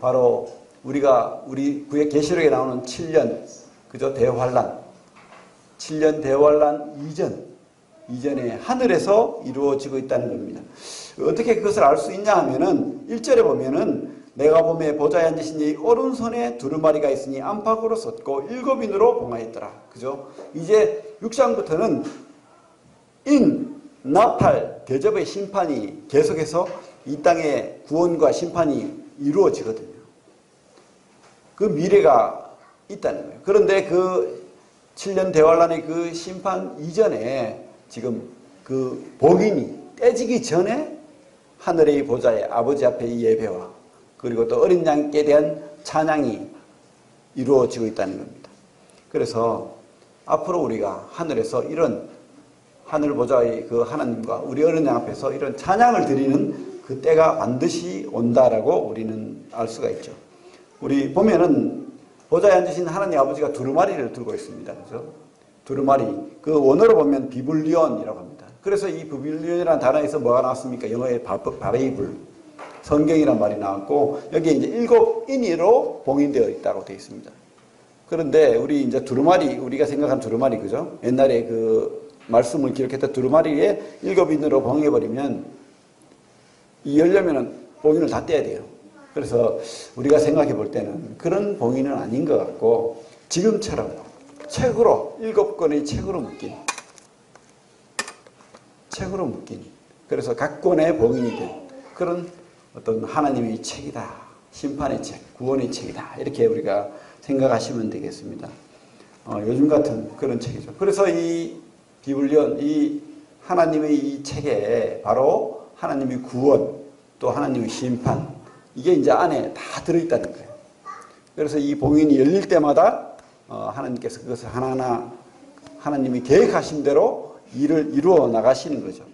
바로 우리 구약 계시록에 나오는 7년 그죠? 대환란. 7년 대환란 이전에 하늘에서 이루어지고 있다는 겁니다. 어떻게 그것을 알 수 있냐 하면은 1절에 보면은 내가 보매 보좌에 앉으신 이 오른손에 두루마리가 있으니 안팎으로 섰고 7인으로 봉하였더라. 그죠? 이제 6장부터는 나팔, 대접의 심판이 계속해서 이 땅의 구원과 심판이 이루어지거든요. 그 미래가 있다는 거예요. 그런데 그 7년 대환란의 그 심판 이전에 지금 그 복인이 떼지기 전에 하늘의 보좌에 아버지 앞에 예배와 그리고 또 어린 양께 대한 찬양이 이루어지고 있다는 겁니다. 그래서 앞으로 우리가 하늘에서 이런 하늘 보좌의 그 하나님과 우리 어린 양 앞에서 이런 찬양을 드리는 그 때가 반드시 온다라고 우리는 알 수가 있죠. 우리 보면은 보좌에 앉으신 하나님 아버지가 두루마리를 들고 있습니다. 그죠? 두루마리. 그 원어로 보면 비블리온이라고 합니다. 그래서 이 비블리온이라는 단어에서 뭐가 나왔습니까? 영어의 바이블. 성경이란 말이 나왔고, 여기에 이제 7인으로 봉인되어 있다고 되어 있습니다. 그런데 우리 이제 두루마리, 우리가 생각한 두루마리, 그죠? 옛날에 그 말씀을 기록했던 두루마리에 7인으로 봉해버리면, 이 열려면은 봉인을 다 떼야 돼요. 그래서 우리가 생각해 볼 때는 그런 봉인은 아닌 것 같고, 지금처럼 책으로, 7권의 책으로 묶인, 그래서 각 권의 봉인이 된 그런 어떤 하나님의 책이다. 심판의 책, 구원의 책이다. 이렇게 우리가 생각하시면 되겠습니다. 요즘 같은 그런 책이죠. 그래서 이 비블리온, 이 하나님의 이 책에 바로 하나님의 구원, 또 하나님의 심판, 이게 이제 안에 다 들어있다는 거예요. 그래서 이 봉인이 열릴 때마다 하나님께서 그것을 하나하나 하나님이 계획하신 대로 일을 이루어 나가시는 거죠.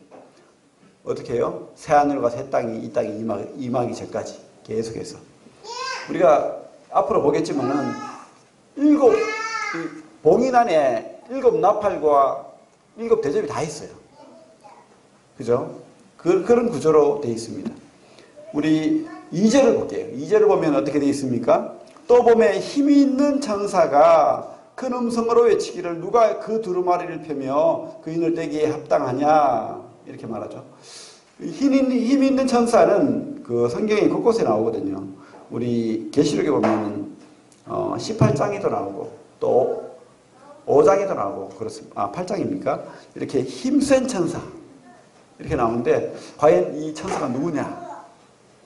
어떻게 해요? 새하늘과 새 땅이 이 땅에 임하기 전까지 계속해서. 우리가 앞으로 보겠지만은 봉인 안에 7 나팔과 7 대접이 다 있어요. 그죠? 그런 구조로 되어 있습니다. 우리 2절을 볼게요. 2절을 보면 어떻게 되어 있습니까? 또 보면 힘이 있는 천사가 큰 음성으로 외치기를 누가 그 두루마리를 펴며 그 인을 떼기에 합당하냐 이렇게 말하죠. 힘이 있는 천사는 그 성경에 곳곳에 나오거든요. 우리 계시록에 보면 18장에도 나오고 또 5장에도 나오고 그렇습니다. 8장입니까? 이렇게 힘센 천사 이렇게 나오는데 과연 이 천사가 누구냐?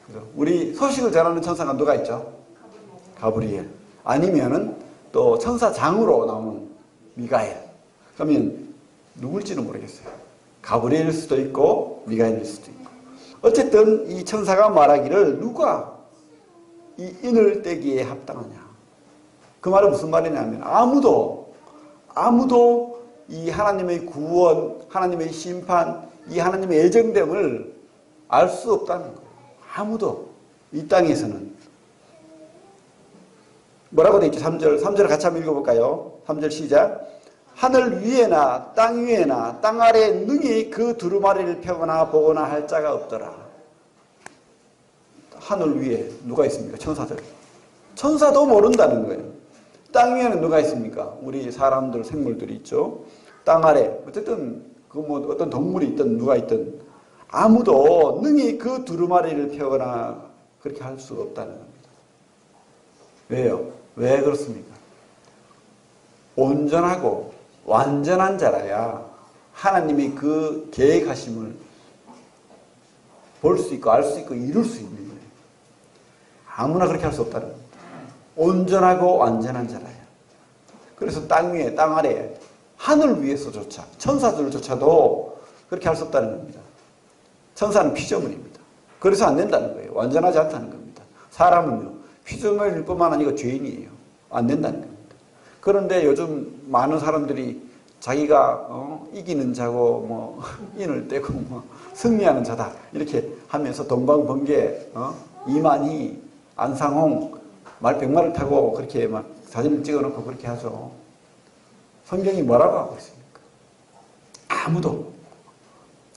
그죠? 우리 소식을 전하는 천사가 누가 있죠? 가브리엘. 아니면은 또 천사장으로 나오는 미가엘. 그러면 누굴지는 모르겠어요. 가브리엘일 수도 있고 미가엘일 수도 있고. 어쨌든 이 천사가 말하기를 누가 이 인을 떼기에 합당하냐. 그 말은 무슨 말이냐면 아무도 이 하나님의 구원, 하나님의 심판, 이 하나님의 예정됨을 알 수 없다는 거예요. 아무도 이 땅에서는. 뭐라고 되어 있죠? 3절 같이 한번 읽어볼까요? 3절 시작. 하늘 위에나 땅 위에나 땅 아래에 능히 그 두루마리를 펴거나 보거나 할 자가 없더라. 하늘 위에 누가 있습니까? 천사들. 천사도 모른다는 거예요. 땅 위에는 누가 있습니까? 우리 사람들, 생물들이 있죠. 땅 아래 어쨌든 그 뭐 어떤 동물이 있든 누가 있든 아무도 능히 그 두루마리를 펴거나 그렇게 할 수가 없다는 겁니다. 왜요? 왜 그렇습니까? 온전하고 완전한 자라야 하나님이 그 계획하심을 볼 수 있고 알 수 있고 이룰 수 있는 거예요. 아무나 그렇게 할 수 없다는 겁니다. 온전하고 완전한 자라야. 그래서 땅 위에 땅 아래에 하늘 위에서조차 천사들조차도 그렇게 할 수 없다는 겁니다. 천사는 피조물입니다. 그래서 안 된다는 거예요. 완전하지 않다는 겁니다. 사람은요. 피조물일 뿐만 아니라 죄인이에요. 안 된다는 겁니다. 그런데 요즘 많은 사람들이 자기가 이기는 자고 뭐 인을 떼고 뭐 승리하는 자다 이렇게 하면서 동방번개 이만희 안상홍 말 100마를 타고 그렇게 막 사진을 찍어놓고 그렇게 하죠. 성경이 뭐라고 하고 있습니까?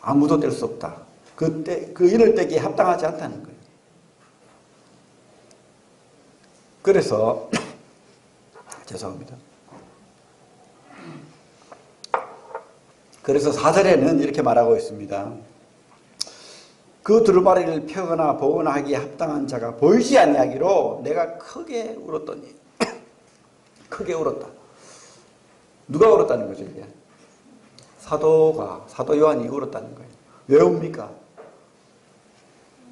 아무도 뗄 수 없다. 그 인을 떼기에 합당하지 않다는 거예요. 그래서 죄송합니다. 그래서 4절에는 이렇게 말하고 있습니다. 그 두루마리를 펴거나 보거나 하기에 합당한 자가 보이지 아니하기로 내가 크게 울었더니 크게 울었다. 누가 울었다는 거죠, 이게? 사도 요한이 울었다는 거예요. 왜 웁니까?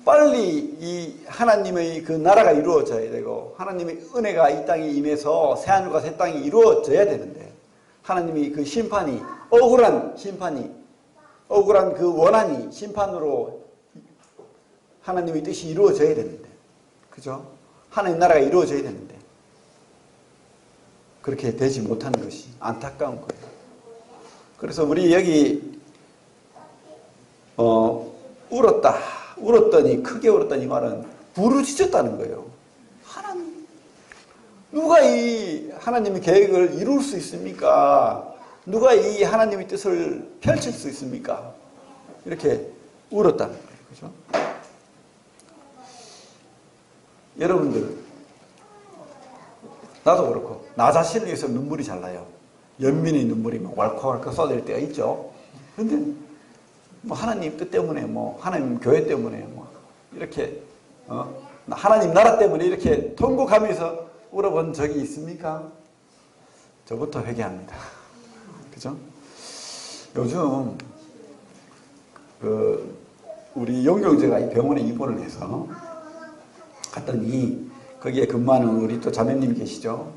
빨리 이 하나님의 그 나라가 이루어져야 되고 하나님의 은혜가 이 땅에 임해서 새하늘과 새 땅이 이루어져야 되는데 하나님이 그 심판이 억울한 그 원한이 심판으로 하나님의 뜻이 이루어져야 되는데, 그죠? 하나님 나라가 이루어져야 되는데 그렇게 되지 못하는 것이 안타까운 거예요. 그래서 우리 여기 울었더니 크게 울었더니 말은 부르짖었다는 거예요. 하나님, 누가 이 하나님의 계획을 이룰 수 있습니까? 누가 이 하나님의 뜻을 펼칠 수 있습니까? 이렇게 울었다는 거예요. 그죠? 여러분들, 나도 그렇고 나 자신을 위해서 눈물이 잘 나요. 연민의 눈물이 막 왈칵왈칵 쏟아질 때가 있죠. 그런데 뭐 하나님 뜻 때문에, 뭐 하나님 교회 때문에, 뭐 이렇게 하나님 나라 때문에 이렇게 통곡하면서 울어본 적이 있습니까? 저부터 회개합니다. 그죠? 요즘 우리 용경제가 이 병원에 입원을 해서 갔더니 거기에 근무하는 우리 또 자매님이 계시죠?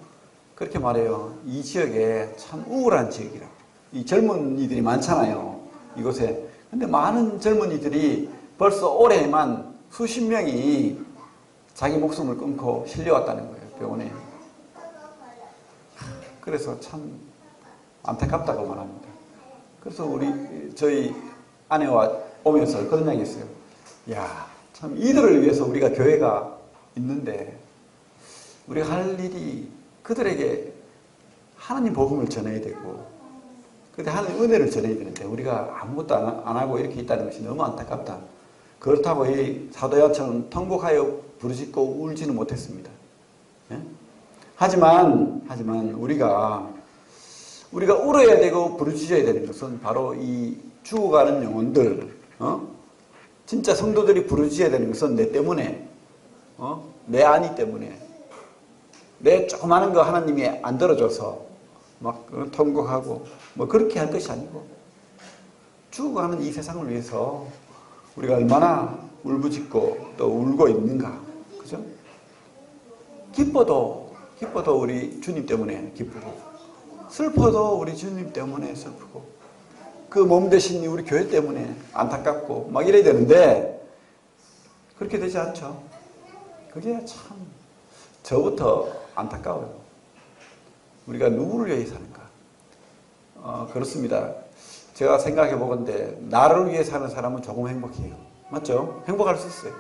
그렇게 말해요. 이 지역에 참 우울한 지역이라. 이 젊은이들이 많잖아요. 이곳에. 근데 많은 젊은이들이 벌써 올해만 수십 명이 자기 목숨을 끊고 실려왔다는 거예요. 병원에. 그래서 참 안타깝다고 말합니다. 그래서 저희 아내와 오면서 그런 이야기 했어요. 야, 참 이들을 위해서 우리가 교회가 있는데 우리가 할 일이 그들에게 하나님 복음을 전해야 되고 근데 하나님 은혜를 전해야 되는데 우리가 아무것도 안 하고 이렇게 있다는 것이 너무 안타깝다. 그렇다고 이 사도야처럼 통곡하여 부르짖고 울지는 못했습니다. 예? 하지만 우리가 울어야 되고 부르짖어야 되는 것은 바로 이 죽어가는 영혼들, 진짜 성도들이 부르짖어야 되는 것은 내 때문에, 내 안위 때문에, 내 조그마한 거 하나님이 안 들어줘서 막 통곡하고 뭐 그렇게 할 것이 아니고 죽어가는 이 세상을 위해서 우리가 얼마나 울부짖고 또 울고 있는가, 그죠? 기뻐도 우리 주님 때문에 기쁘고 슬퍼도 우리 주님 때문에 슬프고 그 몸 대신 우리 교회 때문에 안타깝고 막 이래야 되는데 그렇게 되지 않죠. 그게 참 저부터 안타까워요. 우리가 누구를 위해 사는가? 그렇습니다. 제가 생각해 보건대 나를 위해 사는 사람은 조금 행복해요. 맞죠? 행복할 수 있어요.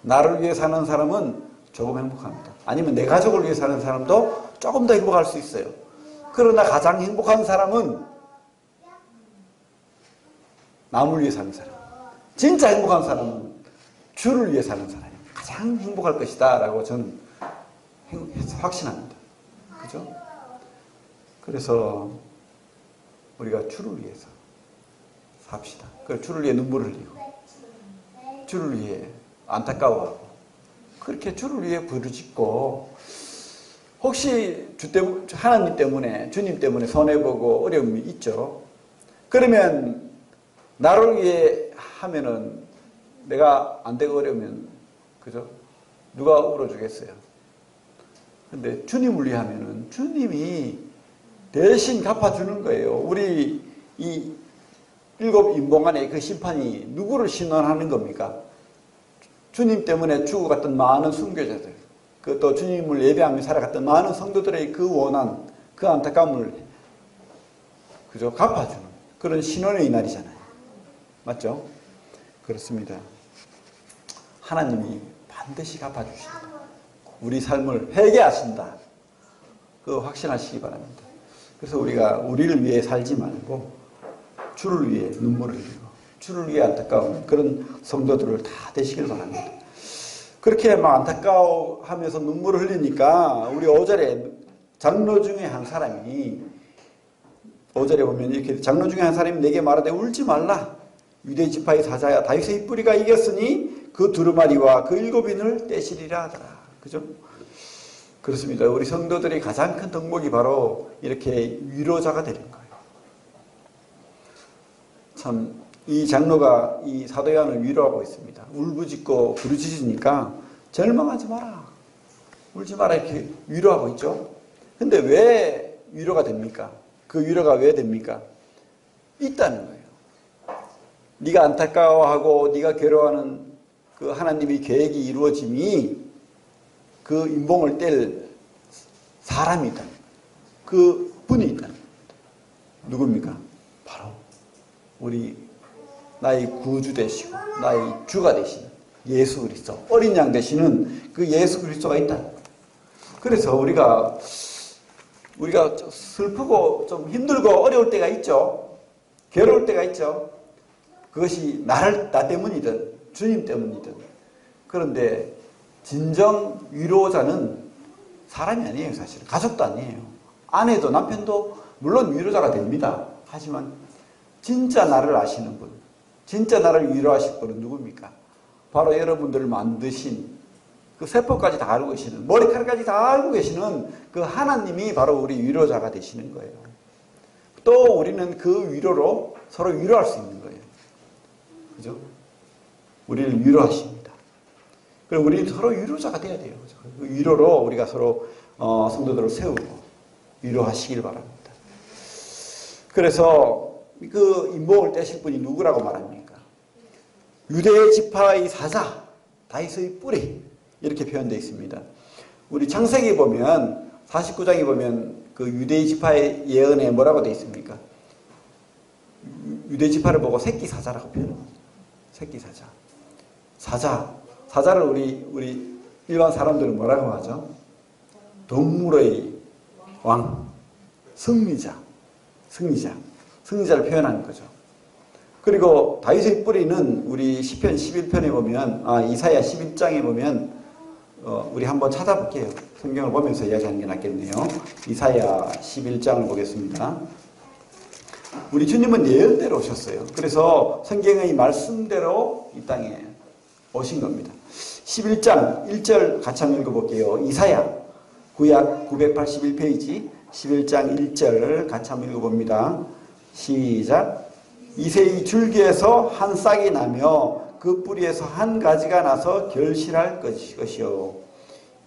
나를 위해 사는 사람은 조금 행복합니다. 아니면 내 가족을 위해 사는 사람도 조금 더 행복할 수 있어요. 그러나 가장 행복한 사람은 남을 위해 사는 사람. 진짜 행복한 사람은 주를 위해 사는 사람이 가장 행복할 것이다 라고 저는 확신합니다. 그죠? 그래서 우리가 주를 위해서 삽시다. 그 주를 위해 눈물을 흘리고 주를 위해 안타까워하고 그렇게 주를 위해 부르짖고 혹시 하나님 때문에 주님 때문에 손해보고 어려움이 있죠. 그러면 나를 위해 하면은 내가 안 되고 어려우면 그죠? 누가 울어주겠어요? 근데 주님을 위해 하면은 주님이 대신 갚아주는 거예요. 우리 이 7 인봉안의 그 심판이 누구를 신원하는 겁니까? 주님 때문에 죽어갔던 많은 순교자들, 그 또 주님을 예배하며 살아갔던 많은 성도들의 그 원한, 그 안타까움을 그저 갚아주는 그런 신원의 날이잖아요. 맞죠? 그렇습니다. 하나님이 반드시 갚아주신다. 우리 삶을 회개하신다. 그거 확신하시기 바랍니다. 그래서 우리가 우리를 위해 살지 말고 주를 위해 눈물을 흘리고 주를 위해 안타까운 그런 성도들을 다 되시길 바랍니다. 그렇게 막 안타까워하면서 눈물을 흘리니까 우리 5절에 장로 중에 한 사람이 5절에 보면 이렇게 장로 중에 한 사람이 내게 말하되 울지 말라. 유대 지파의 사자야 다윗의 뿌리가 이겼으니 그 두루마리와 그 7인을 떼시리라 하더라. 그죠? 그렇습니다. 우리 성도들이 가장 큰 덕목이 바로 이렇게 위로자가 되는 거예요. 참 이 장로가 이 사도 요한을 위로하고 있습니다. 울부짖고 부르짖으니까 절망하지 마라. 울지 마라 이렇게 위로하고 있죠. 근데 왜 위로가 됩니까? 그 위로가 왜 됩니까? 있다는 거예요. 네가 안타까워하고 네가 괴로워하는 그 하나님의 계획이 이루어짐이 그 인봉을 뗄 사람이 있다는 거예요. 그 분이 있다는 겁니다. 누굽니까? 바로 우리 나의 구주 되시고 나의 주가 되시는 예수 그리스도, 어린 양 되시는 그 예수 그리스도가 있다. 그래서 우리가 슬프고 좀 힘들고 어려울 때가 있죠. 괴로울 때가 있죠. 그것이 나 때문이든 주님 때문이든. 그런데 진정 위로자는 사람이 아니에요. 사실은 가족도 아니에요. 아내도 남편도 물론 위로자가 됩니다. 하지만 진짜 나를 아시는 분, 진짜 나를 위로하실 분은 누굽니까? 바로 여러분들을 만드신 그 세포까지 다 알고 계시는, 머리카락까지 다 알고 계시는 그 하나님이 바로 우리 위로자가 되시는 거예요. 또 우리는 그 위로로 서로 위로할 수 있는 거예요. 그죠? 우리를 위로하십니다. 그리고 우리는 서로 위로자가 돼야 돼요. 그 위로로 우리가 서로 성도들을 세우고 위로하시길 바랍니다. 그래서 그 인봉을 떼실 분이 누구라고 말합니까? 유대 지파의 사자, 다윗의 뿌리, 이렇게 표현되어 있습니다. 우리 창세기 보면 49장에 보면 그 유대 지파의 예언에 뭐라고 되어 있습니까? 유대 지파를 보고 새끼 사자라고 표현합니다. 새끼 사자. 사자를 우리 일반 사람들은 뭐라고 하죠? 동물의 왕, 승리자를 표현하는 거죠. 그리고 다윗의 뿌리는 우리 시편 11편에 보면, 이사야 11장에 보면, 우리 한번 찾아볼게요. 성경을 보면서 이야기하는 게 낫겠네요. 이사야 11장을 보겠습니다. 우리 주님은 예언대로 오셨어요. 그래서 성경의 말씀대로 이 땅에 오신 겁니다. 11장 1절 같이 한번 읽어볼게요. 이사야 구약 981페이지 11장 1절 같이 한번 읽어봅니다. 시작. 이새의 줄기에서 한 싹이 나며 그 뿌리에서 한 가지가 나서 결실할 것이요.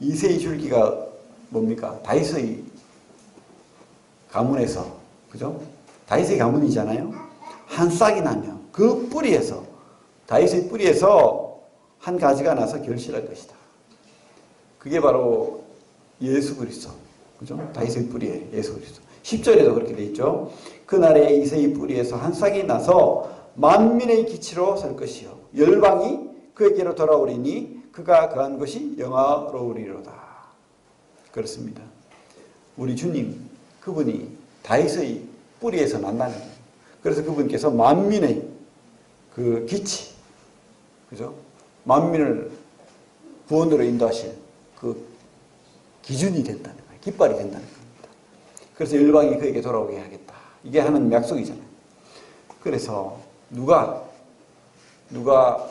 이새의 줄기가 뭡니까? 다윗의 가문에서, 그죠? 다윗의 가문이잖아요. 한 싹이 나며 그 뿌리에서, 다윗의 뿌리에서 한 가지가 나서 결실할 것이다. 그게 바로 예수 그리스도, 그죠? 다윗의 뿌리에 예수 그리스도. 10절에도 그렇게 돼 있죠. 그날에 이새의 뿌리에서 한 싹이 나서 만민의 기치로 설 것이요. 열방이 그에게로 돌아오리니 그가 거한 것이 영화로우리로다. 그렇습니다. 우리 주님, 그분이 다윗의 뿌리에서 난다는 거예요. 그래서 그분께서 만민의 그 기치, 그죠? 만민을 구원으로 인도하실 그 기준이 된다는 거예요. 깃발이 된다는 겁니다. 그래서 열방이 그에게 돌아오게 하겠다. 이게 하나님 약속이잖아요. 그래서 누가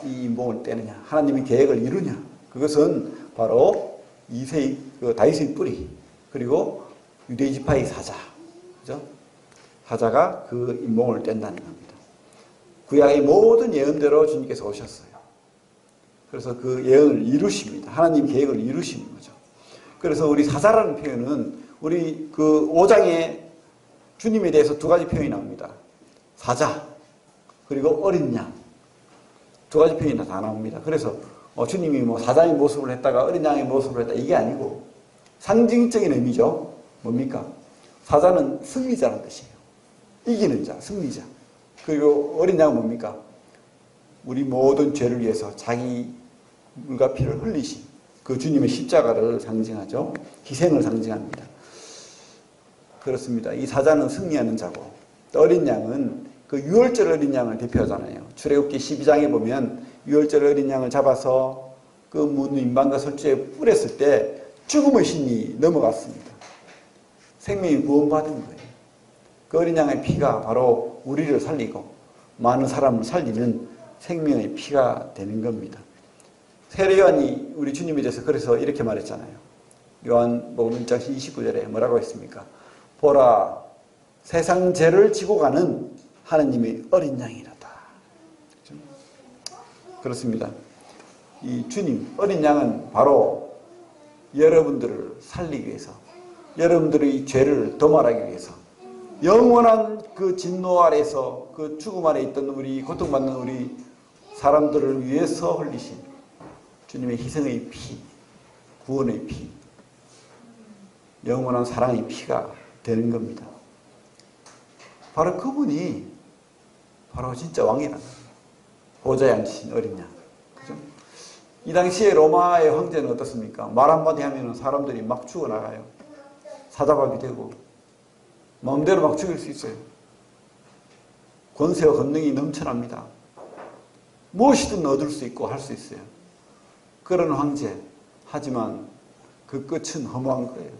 이 인봉을 떼느냐, 하나님의 계획을 이루냐, 그것은 바로 다윗의 뿌리, 그리고 유대 지파의 사자, 그죠? 사자가 그 인봉을 뗀다는 겁니다. 구약의 모든 예언대로 주님께서 오셨어요. 그래서 그 예언을 이루십니다. 하나님 계획을 이루시는 거죠. 그래서 우리 사자라는 표현은 우리 그 5장에 주님에 대해서 두 가지 표현이 나옵니다. 사자, 그리고 어린 양. 두 가지 표현이 다 나옵니다. 그래서 주님이 뭐 사자의 모습을 했다가 어린 양의 모습을 했다, 이게 아니고 상징적인 의미죠. 뭡니까? 사자는 승리자라는 뜻이에요. 이기는 자, 승리자. 그리고 어린 양은 뭡니까? 우리 모든 죄를 위해서 자기 물과 피를 흘리신 그 주님의 십자가를 상징하죠. 희생을 상징합니다. 그렇습니다. 이 사자는 승리하는 자고, 어린 양은 그 유월절 어린 양을 대표하잖아요. 출애굽기 12장에 보면 유월절 어린 양을 잡아서 그 문인방과 설주에 뿌렸을 때 죽음의 신이 넘어갔습니다. 생명이 구원받은 거예요. 그 어린 양의 피가 바로 우리를 살리고 많은 사람을 살리는 생명의 피가 되는 겁니다. 세례 요한이 우리 주님에 대해서 그래서 이렇게 말했잖아요. 요한복음 1장 29절에 뭐라고 했습니까? 보라, 세상 죄를 지고 가는 하나님의 어린 양이로다. 그렇습니다. 이 주님, 어린 양은 바로 여러분들을 살리기 위해서, 여러분들의 죄를 도말하기 위해서, 영원한 그 진노 아래서 그 죽음 아래 있던 우리, 고통받는 우리 사람들을 위해서 흘리신 주님의 희생의 피, 구원의 피, 영원한 사랑의 피가 되는 겁니다. 바로 그분이 바로 진짜 왕이라는 거예요. 보좌에 앉으신 어린 양. 그죠? 이 당시에 로마의 황제는 어떻습니까? 말 한마디 하면 사람들이 막 죽어나가요. 사자박이 되고 마음대로 막 죽일 수 있어요. 권세와 권능이 넘쳐납니다. 무엇이든 얻을 수 있고 할 수 있어요. 그런 황제. 하지만 그 끝은 허무한 거예요.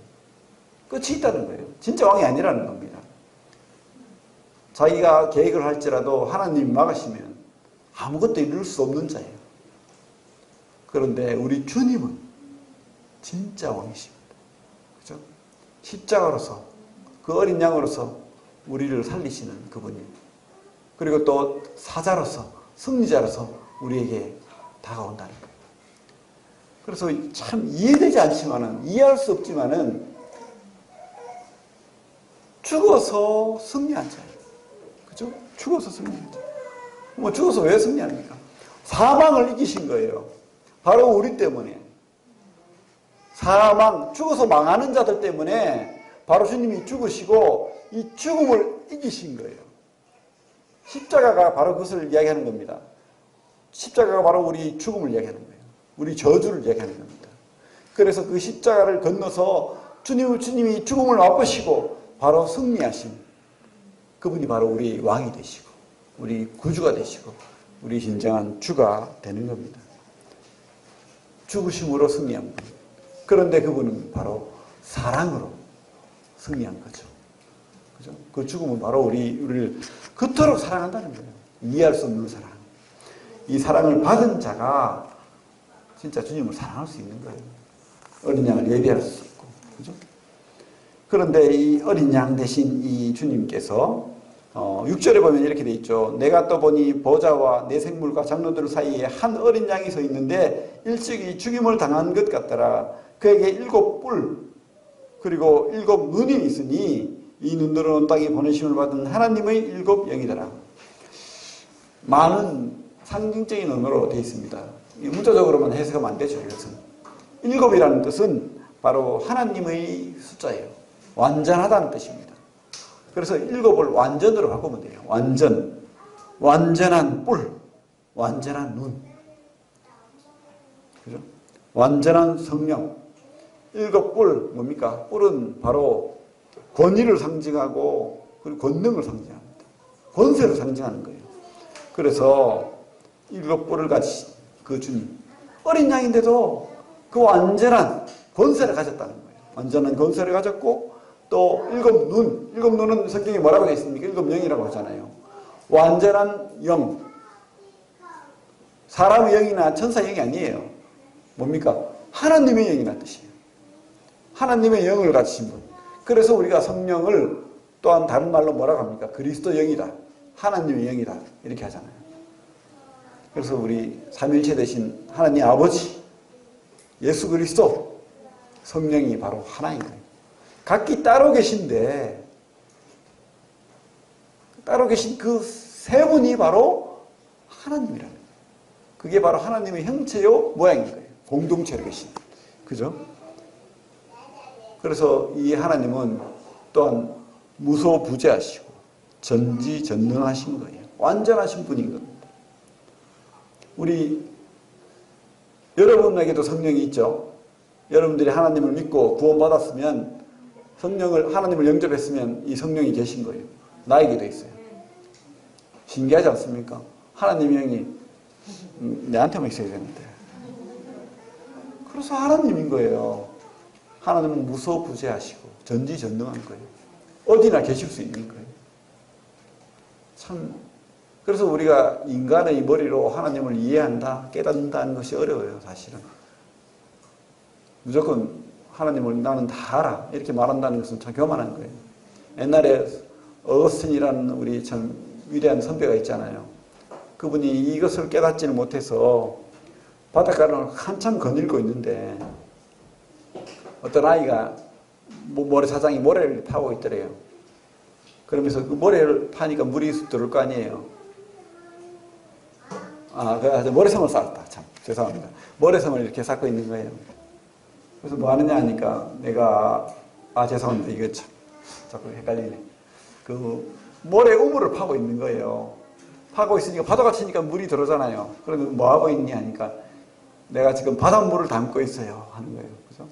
끝이 있다는 거예요. 진짜 왕이 아니라는 겁니다. 자기가 계획을 할지라도 하나님이 막으시면 아무것도 이룰 수 없는 자예요. 그런데 우리 주님은 진짜 왕이십니다. 그죠? 십자가로서 그 어린 양으로서 우리를 살리시는 그분이, 그리고 또 사자로서 승리자로서 우리에게 다가온다는 거예요. 그래서 참 이해되지 않지만은, 이해할 수 없지만은 죽어서 승리한 자예요. 그죠? 죽어서 승리한 자. 뭐 죽어서 왜 승리합니까? 사망을 이기신 거예요. 바로 우리 때문에. 사망, 죽어서 망하는 자들 때문에 바로 주님이 죽으시고 이 죽음을 이기신 거예요. 십자가가 바로 그것을 이야기하는 겁니다. 십자가가 바로 우리 죽음을 이야기하는 거예요. 우리 저주를 이야기하는 겁니다. 그래서 그 십자가를 건너서 주님이 죽음을 맛보시고 바로 승리하신 그분이 바로 우리 왕이 되시고 우리 구주가 되시고 우리 진정한 주가 되는 겁니다. 죽으심으로 승리한 분. 그런데 그분은 바로 사랑으로 승리한 거죠. 그죠? 그 죽음은 바로 우리를 그토록 사랑한다는 거예요. 이해할 수 없는 사랑. 이 사랑을 받은 자가 진짜 주님을 사랑할 수 있는 거예요. 어린 양을 예배할 수 있고. 그죠? 그런데 이 어린 양 대신 이 주님께서 6절에 보면 이렇게 돼 있죠. 내가 또 보니 보좌와 내 생물과 장로들 사이에 한 어린 양이 서 있는데 일찍이 죽임을 당한 것 같더라. 그에게 7뿔 그리고 7 눈이 있으니 이 눈으로 온 땅에 보내심을 받은 하나님의 7 영이더라. 많은 상징적인 언어로 되어 있습니다. 문자적으로만 해석하면 안 되죠. 이것은 7이라는 뜻은 바로 하나님의 숫자예요. 완전하다는 뜻입니다. 그래서 7을 완전으로 바꾸면 돼요. 완전한 뿔, 완전한 눈, 그죠? 완전한 성령. 7뿔 뭡니까? 뿔은 바로 권위를 상징하고 그리고 권능을 상징합니다. 권세를 상징하는 거예요. 그래서 7뿔을 가지신 그 주님, 어린 양인데도 그 완전한 권세를 가졌다는 거예요. 완전한 권세를 가졌고 또 7 눈은 성경에 뭐라고 되어 있습니까? 7 영이라고 하잖아요. 완전한 영. 사람의 영이나 천사의 영이 아니에요. 뭡니까? 하나님의 영이라는 뜻이에요. 하나님의 영을 가지신 분. 그래서 우리가 성령을 또한 다른 말로 뭐라고 합니까? 그리스도 영이다. 하나님의 영이다. 이렇게 하잖아요. 그래서 우리 삼일체 되신 하나님 아버지, 예수 그리스도, 성령이 바로 하나인 거예요. 각기 따로 계신데 따로 계신 그 세 분이 바로 하나님이라는 거예요. 그게 바로 하나님의 형체요 모양인 거예요. 공동체로 계신. 그죠? 그래서 이 하나님은 또한 무소부재하시고 전지전능하신 거예요. 완전하신 분인 겁니다. 우리 여러분에게도 성령이 있죠. 여러분들이 하나님을 믿고 구원받았으면 하나님을 영접했으면 이 성령이 계신 거예요. 나에게도 있어요. 신기하지 않습니까? 하나님의 영이 내한테만 있어야 되는데. 그래서 하나님인 거예요. 하나님은 무소부재하시고 전지전능한 거예요. 어디나 계실 수 있는 거예요. 참, 그래서 우리가 인간의 머리로 하나님을 이해한다, 깨닫는다는 것이 어려워요, 사실은. 무조건 하나님을 나는 다 알아, 이렇게 말한다는 것은 참 교만한 거예요. 옛날에 어거스틴이라는 우리 참 위대한 선배가 있잖아요. 그분이 이것을 깨닫지는 못해서 바닷가를 한참 거닐고 있는데 어떤 아이가 모래사장이 모래를 파고 있더래요. 그러면서 그 모래를 파니까 물이 들어올 거 아니에요. 그 모래섬을 쌓았다. 참 죄송합니다. 모래섬을 이렇게 쌓고 있는 거예요. 그래서 뭐 하느냐 하니까 내가 죄송합니다. 이거 참 자꾸 헷갈리네. 그 모래 우물을 파고 있는 거예요. 파고 있으니까 파도가 치니까 물이 들어오잖아요. 그러면 뭐 하고 있니 하니까 내가 지금 바닷물을 담고 있어요 하는 거예요. 그죠?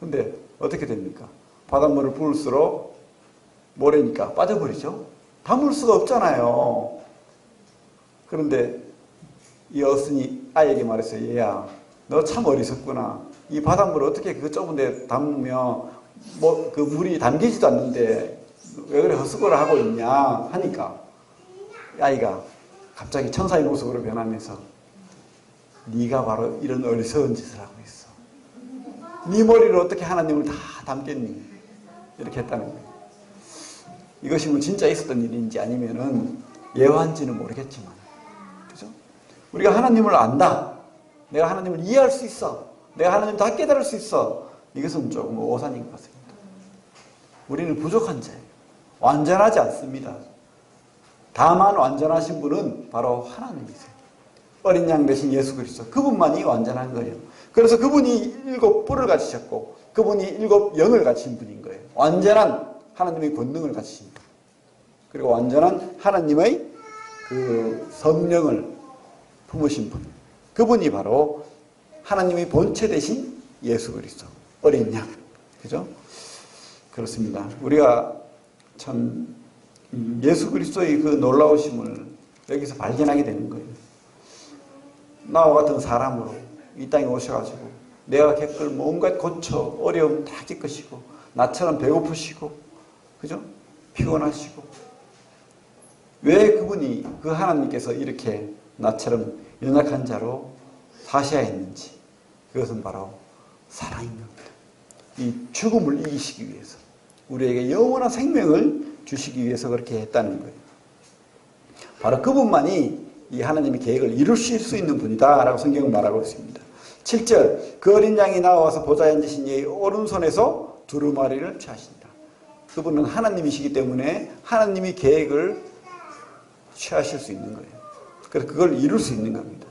근데 어떻게 됩니까? 바닷물을 부을수록 모래니까 빠져버리죠. 담을 수가 없잖아요. 그런데 이 어순이 아이에게 말했어요. 얘야, 너 참 어리석구나. 이 바닷물을 어떻게 그 좁은 데 담으면 그 물이 담기지도 않는데 왜 그래 헛수고를 하고 있냐 하니까 아이가 갑자기 천사의 모습으로 변하면서 네가 바로 이런 어리석은 짓을 하고 있어. 네 머리를 어떻게 하나님을 다 담겠니? 이렇게 했다는 거예요. 이것이 뭐 진짜 있었던 일인지 아니면은 예화인지는 모르겠지만, 그죠? 우리가 하나님을 안다. 내가 하나님을 이해할 수 있어. 내가 하나님을 다 깨달을 수 있어. 이것은 조금 오산인 것 같습니다. 우리는 부족한 자예요. 완전하지 않습니다. 다만 완전하신 분은 바로 하나님이세요. 어린 양 대신 예수 그리스도. 그분만이 완전한 거예요. 그래서 그분이 7뿔을 가지셨고 그분이 7영을 가진 분인 거예요. 완전한 하나님의 권능을 가지신 분. 그리고 완전한 하나님의 그 성령을 품으신 분. 그분이 바로 하나님의 본체 대신 예수 그리스도. 어린 양. 그죠? 그렇습니다. 우리가 참 예수 그리스도의 그 놀라우심을 여기서 발견하게 되는 거예요. 나와 같은 사람으로 이 땅에 오셔가지고 내가 겪을 온갖 고초, 어려움 다 겪으시고 나처럼 배고프시고 그죠? 피곤하시고 왜 그분이 그 하나님께서 이렇게 나처럼 연약한 자로 사셔야 했는지 그것은 바로 사랑인 겁니다. 이 죽음을 이기시기 위해서 우리에게 영원한 생명을 주시기 위해서 그렇게 했다는 거예요. 바로 그분만이 이 하나님의 계획을 이루실 수 있는 분이다 라고 성경은 말하고 있습니다. 7절 그 어린 양이 나와서 보좌에 앉으신 이의 오른손에서 두루마리를 취하신다. 그분은 하나님이시기 때문에 하나님의 계획을 취하실 수 있는 거예요. 그래서 그걸 이룰 수 있는 겁니다.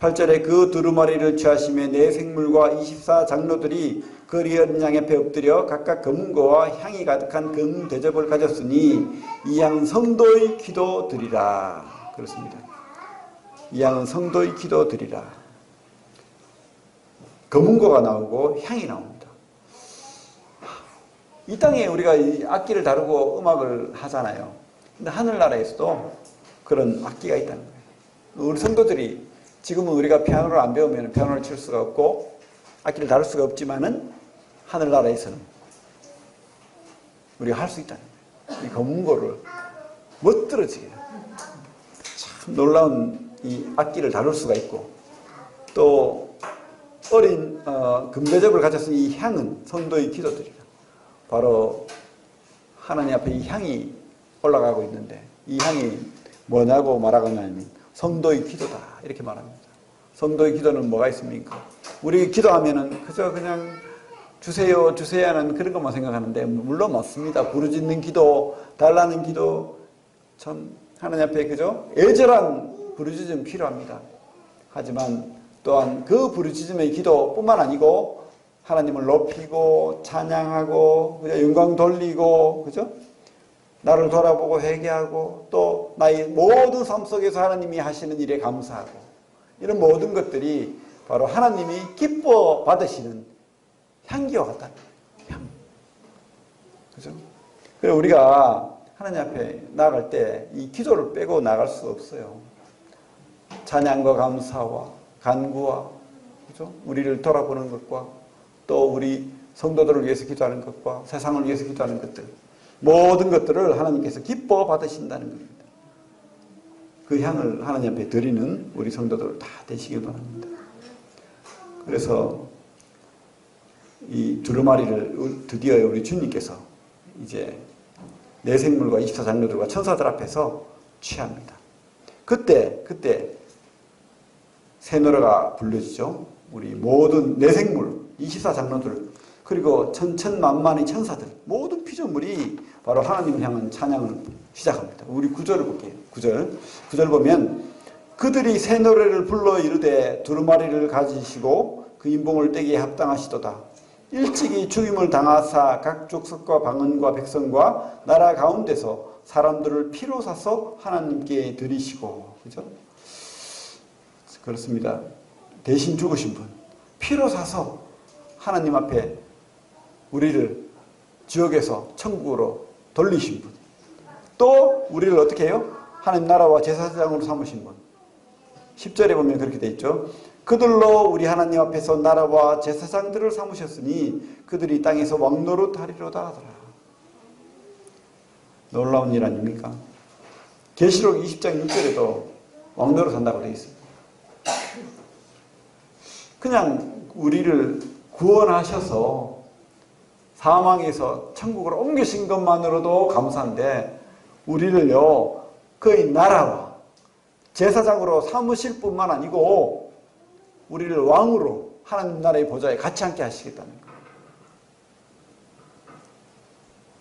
8절에 그 두루마리를 취하시며 네 생물과 24장로들이 그 어린 양 옆에 엎드려 각각 검은고와 향이 가득한 금 대접을 가졌으니 이 양은 성도의 기도 드리라. 그렇습니다. 이 양은 성도의 기도 드리라. 검은고가 나오고 향이 나옵니다. 이 땅에 우리가 이 악기를 다루고 음악을 하잖아요. 근데 하늘나라에서도 그런 악기가 있다는 거예요. 우리 성도들이 지금은 우리가 피아노를 안 배우면 피아노를 칠 수가 없고 악기를 다룰 수가 없지만은 하늘나라에서는 우리가 할 수 있다는 거예요. 이 검은고를 멋들어지게 참 놀라운 이 악기를 다룰 수가 있고 또 어린 금대접을 가졌으니 이 향은 성도의 기도들이다. 바로 하나님 앞에 이 향이 올라가고 있는데 이 향이 뭐냐고 말하거냐면 성도의 기도다 이렇게 말합니다. 성도의 기도는 뭐가 있습니까? 우리 기도하면은 그저 그냥 주세요 주세요는 그런 것만 생각하는데 물론 맞습니다. 부르짖는 기도, 달라는 기도 참 하나님 앞에 그죠? 애절한 부르짖음 필요합니다. 하지만 또한 그 부르짖음의 기도뿐만 아니고 하나님을 높이고 찬양하고 그죠? 영광 돌리고 그죠? 나를 돌아보고 회개하고 또 나의 모든 삶 속에서 하나님이 하시는 일에 감사하고 이런 모든 것들이 바로 하나님이 기뻐 받으시는 향기와 같다는 향. 그죠? 그래서 우리가 하나님 앞에 나아갈 때 이 기도를 빼고 나갈 수 없어요. 찬양과 감사와 간구와 그죠? 우리를 돌아보는 것과 또 우리 성도들을 위해서 기도하는 것과 세상을 위해서 기도하는 것들, 모든 것들을 하나님께서 기뻐 받으신다는 겁니다. 그 향을 하나님 앞에 드리는 우리 성도들 다 되시길 바랍니다. 그래서 이 두루마리를 드디어 우리 주님께서 이제 내 생물과 24장로들과 천사들 앞에서 취합니다. 그때 새 노래가 불려지죠. 우리 모든 내 생물, 24장로들, 그리고 천천만만의 천사들, 모든 피조물이 바로 하나님을 향한 찬양을 시작합니다. 우리 9절을 볼게요. 9절 보면 그들이 새 노래를 불러 이르되 두루마리를 가지시고 그 인봉을 떼기에 합당하시도다. 일찍이 죽임을 당하사 각 족속과 방언과 백성과 나라 가운데서 사람들을 피로 사서 하나님께 드리시고, 그죠? 그렇습니다. 대신 죽으신 분, 피로 사서 하나님 앞에 우리를 지옥에서 천국으로 돌리신 분, 또 우리를 어떻게 해요? 하나님 나라와 제사장으로 삼으신 분. 10절에 보면 그렇게 돼 있죠. 그들로 우리 하나님 앞에서 나라와 제사장들을 삼으셨으니 그들이 땅에서 왕노릇 하리로다 하더라. 놀라운 일 아닙니까? 계시록 20장 6절에도 왕노릇 한다고 되어 있습니다. 그냥 우리를 구원하셔서 사망에서 천국으로 옮기신 것만으로도 감사한데 우리를요 그의 나라와 제사장으로 삼으실 뿐만 아니고 우리를 왕으로 하나님 나라의 보좌에 같이 앉게 하시겠다는 거예요.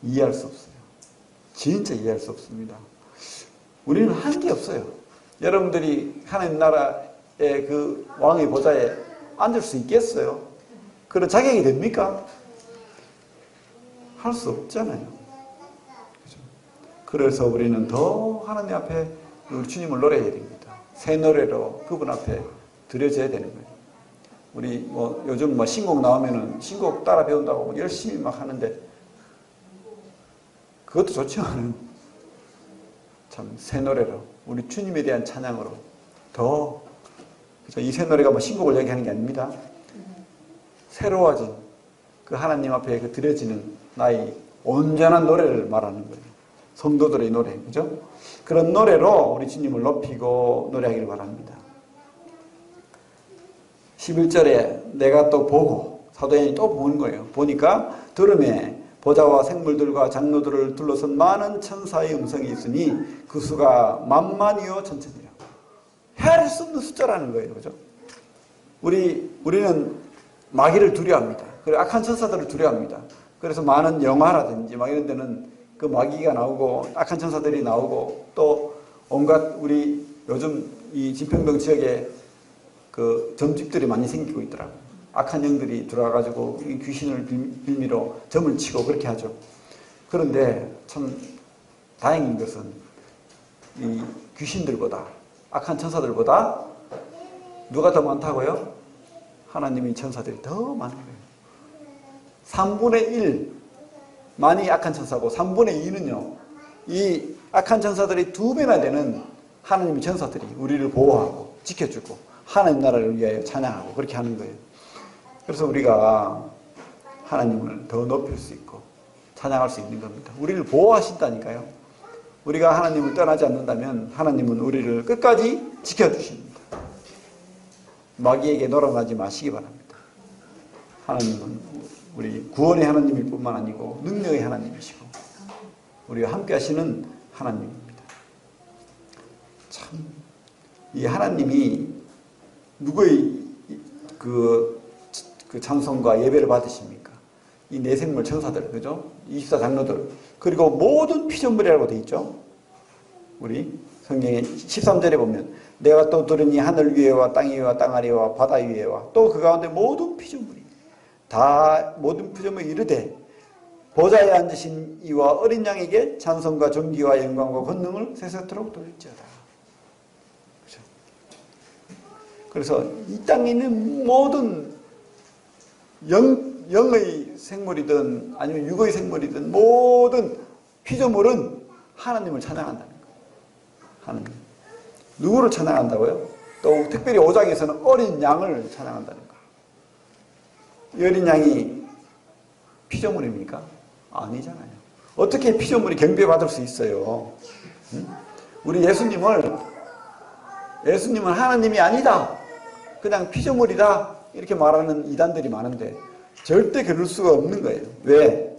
이해할 수 없어요. 진짜 이해할 수 없습니다. 우리는 한 게 없어요. 여러분들이 하나님 나라의 그 왕의 보좌에 앉을 수 있겠어요? 그런 자격이 됩니까? 할 수 없잖아요. 그죠? 그래서 우리는 더 하나님 앞에 우리 주님을 노래해야 됩니다. 새 노래로 그분 앞에 드려져야 되는 거예요. 우리 요즘 신곡 나오면은 신곡 따라 배운다고 열심히 막 하는데 그것도 좋지만은 참 새 노래로 우리 주님에 대한 찬양으로 더 이 새 노래가 신곡을 얘기하는 게 아닙니다. 새로워진 그 하나님 앞에 그 드려지는 나의 온전한 노래를 말하는 거예요. 성도들의 노래, 그죠? 그런 노래로 우리 주님을 높이고 노래하기를 바랍니다. 11절에 내가 또 보고, 사도 요한이 또 보는 거예요. 보니까 들음에 보좌와 생물들과 장로들을 둘러선 많은 천사의 음성이 있으니 그 수가 만만이요 천천이라. 헤아릴 수 없는 숫자라는 거예요. 그죠? 우리는 마귀를 두려워합니다. 그리고 악한 천사들을 두려워합니다. 그래서 많은 영화라든지 막 이런 데는 그 마귀가 나오고 악한 천사들이 나오고 또 온갖 우리 요즘 이 진평동 지역에 그 점집들이 많이 생기고 있더라고요. 악한 영들이 들어와가지고 귀신을 빌미로 점을 치고 그렇게 하죠. 그런데 참 다행인 것은 이 귀신들보다 악한 천사들보다 누가 더 많다고요? 하나님의 천사들이 더 많은 거예요. 3분의 1 많이 악한 천사고 3분의 2는요. 이 악한 천사들이 2배나 되는 하나님의 천사들이 우리를 보호하고 지켜주고 하나님 나라를 위하여 찬양하고 그렇게 하는 거예요. 그래서 우리가 하나님을 더 높일 수 있고 찬양할 수 있는 겁니다. 우리를 보호하신다니까요. 우리가 하나님을 떠나지 않는다면 하나님은 우리를 끝까지 지켜주십니다. 마귀에게 놀아나지 마시기 바랍니다. 하나님은 우리 구원의 하나님일 뿐만 아니고 능력의 하나님이시고 우리와 함께 하시는 하나님입니다. 참, 이 하나님이 누구의 그 찬송과 예배를 받으십니까? 이 내생물 천사들, 그죠? 24장로들, 그리고 모든 피조물이라고 되어 있죠? 우리 성경의 13절에 보면 내가 또 들으니 하늘 위에와 땅 위에와 땅 아래와 바다 위에와 또 그 가운데 모든 피조물이 다 모든 피조물이 이르되 보좌에 앉으신 이와 어린 양에게 찬송과 존귀와 영광과 권능을 세세토록 돌릴지어다. 그렇죠? 그래서 이 땅에 있는 모든 영의 생물이든 아니면 육의 생물이든 모든 피조물은 하나님을 찬양한다는 거예요. 하나님. 누구를 찬양한다고요? 또 특별히 5장에서는 어린 양을 찬양한다는 거예요. 이 어린 양이 피조물입니까? 아니잖아요. 어떻게 피조물이 경배받을 수 있어요? 응? 우리 예수님은 하나님이 아니다. 그냥 피조물이다. 이렇게 말하는 이단들이 많은데 절대 그럴 수가 없는 거예요. 왜?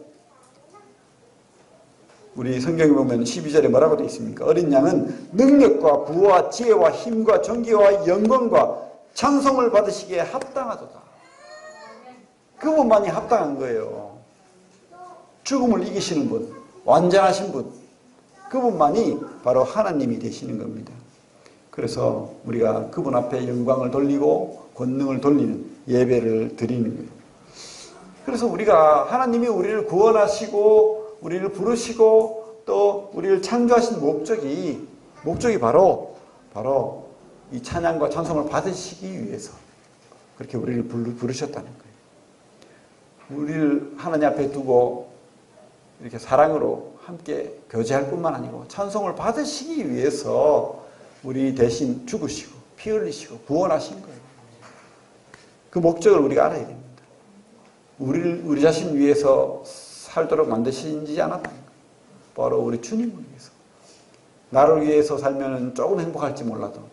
우리 성경에 보면 12절에 뭐라고 되어 있습니까? 어린 양은 능력과 부와 지혜와 힘과 존귀와 영광과 찬송을 받으시기에 합당하도다. 그분만이 합당한 거예요. 죽음을 이기시는 분, 완전하신 분, 그분만이 바로 하나님이 되시는 겁니다. 그래서 우리가 그분 앞에 영광을 돌리고 권능을 돌리는 예배를 드리는 거예요. 그래서 우리가 하나님이 우리를 구원하시고 우리를 부르시고 또 우리를 창조하신 목적이 바로 이 찬양과 찬송을 받으시기 위해서 그렇게 우리를 부르셨다는 거예요. 우리를 하나님 앞에 두고 이렇게 사랑으로 함께 교제할 뿐만 아니고 찬송을 받으시기 위해서 우리 대신 죽으시고 피 흘리시고 구원하신 거예요. 그 목적을 우리가 알아야 됩니다. 우리 자신 위해서 살도록 만드시지 않았다는 거예요. 바로 우리 주님을 위해서. 나를 위해서 살면 조금 행복할지 몰라도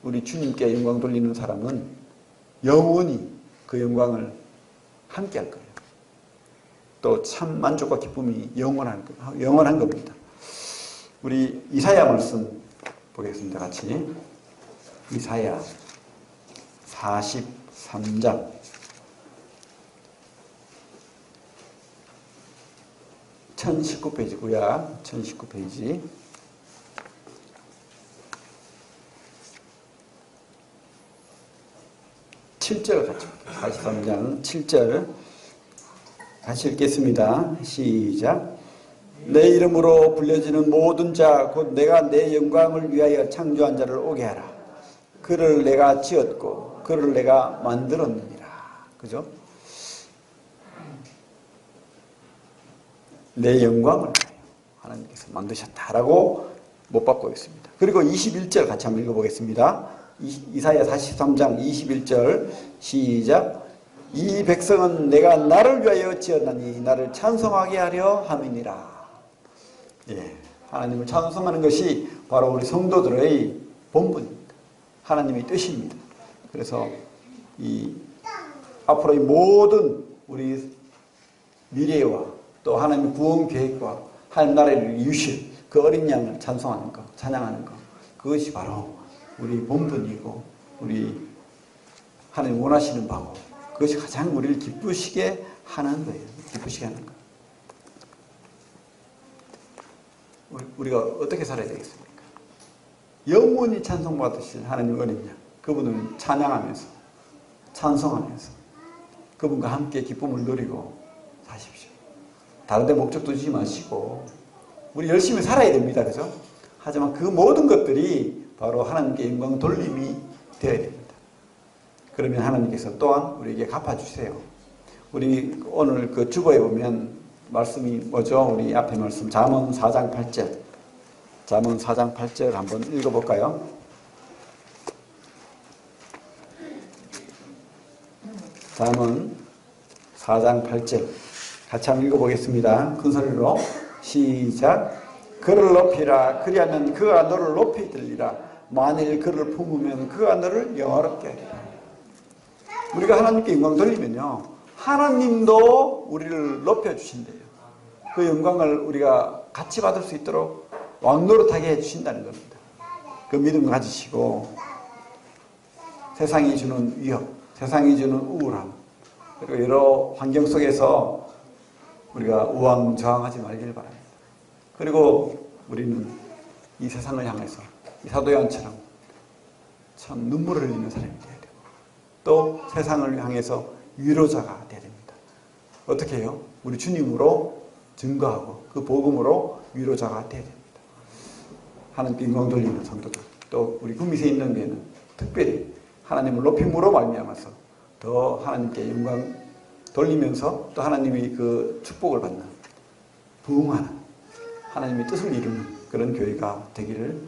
우리 주님께 영광 돌리는 사람은 영원히 그 영광을 함께 할 거예요. 또 참 만족과 기쁨이 영원한 겁니다. 우리 이사야 말씀 보겠습니다. 같이. 이사야 43장 1019페이지고요. 1019페이지. 7절 같이 볼게요. 43장 7절 같이 읽겠습니다. 시작. 내 이름으로 불려지는 모든 자 곧 내가 내 영광을 위하여 창조한 자를 오게 하라. 그를 내가 지었고 그를 내가 만들었느니라. 그죠? 내 영광을 위하여 하나님께서 만드셨다라고 못 받고 있습니다. 그리고 21절 같이 한번 읽어보겠습니다. 이사야 43장 21절 시작. 이 백성은 내가 나를 위하여 지었나니 나를 찬송하게 하려 함이니라. 예, 하나님을 찬송하는 것이 바로 우리 성도들의 본분입니다. 하나님의 뜻입니다. 그래서 앞으로의 모든 우리 미래와 또 하나님의 구원 계획과 하나님 나라를 이루실 그 어린 양을 찬송하는 것, 찬양하는 것, 그것이 바로 우리 본분이고 우리 하나님 원하시는 바고 그것이 가장 우리를 기쁘시게 하는 거예요. 기쁘시게 하는 거. 우리가 어떻게 살아야 되겠습니까? 영원히 찬송받으실 하나님 어린 양, 그분을 찬양하면서 찬송하면서 그분과 함께 기쁨을 누리고 사십시오. 다른 데 목적 두지 마시고 우리 열심히 살아야 됩니다. 그죠? 하지만 그 모든 것들이 바로 하나님께 영광 돌림이 되어야 됩니다. 그러면 하나님께서 또한 우리에게 갚아주세요. 우리 오늘 그 주보에 보면 말씀이 뭐죠? 우리 앞에 말씀 잠언 4장 8절. 잠언 4장 8절 한번 읽어볼까요? 잠언 4장 8절 같이 한번 읽어보겠습니다. 큰 소리로 시작. 그를 높이라. 그리하면 그가 너를 높이 들리라. 만일 그를 품으면 그가 너를 영화롭게 하리라. 우리가 하나님께 영광 돌리면요, 하나님도 우리를 높여주신대요. 그 영광을 우리가 같이 받을 수 있도록 왕노릇하게 해주신다는 겁니다. 그 믿음을 가지시고 세상이 주는 위협, 세상이 주는 우울함, 그리고 여러 환경 속에서 우리가 우왕좌왕하지 말길 바랍니다. 그리고 우리는 이 세상을 향해서 이 사도 요한처럼 참 눈물을 흘리는 사람이 돼야 되고 또 세상을 향해서 위로자가 돼야 됩니다. 어떻게 해요? 우리 주님으로 증거하고 그 복음으로 위로자가 돼야 됩니다. 하나님께 영광 돌리는 성도들, 또 우리 구미세에 있는 데는 특별히 하나님을 높임으로 말미암아서 더 하나님께 영광 돌리면서 또 하나님이 그 축복을 받는 부흥하는 하나님의 뜻을 이루는 그런 교회가 되기를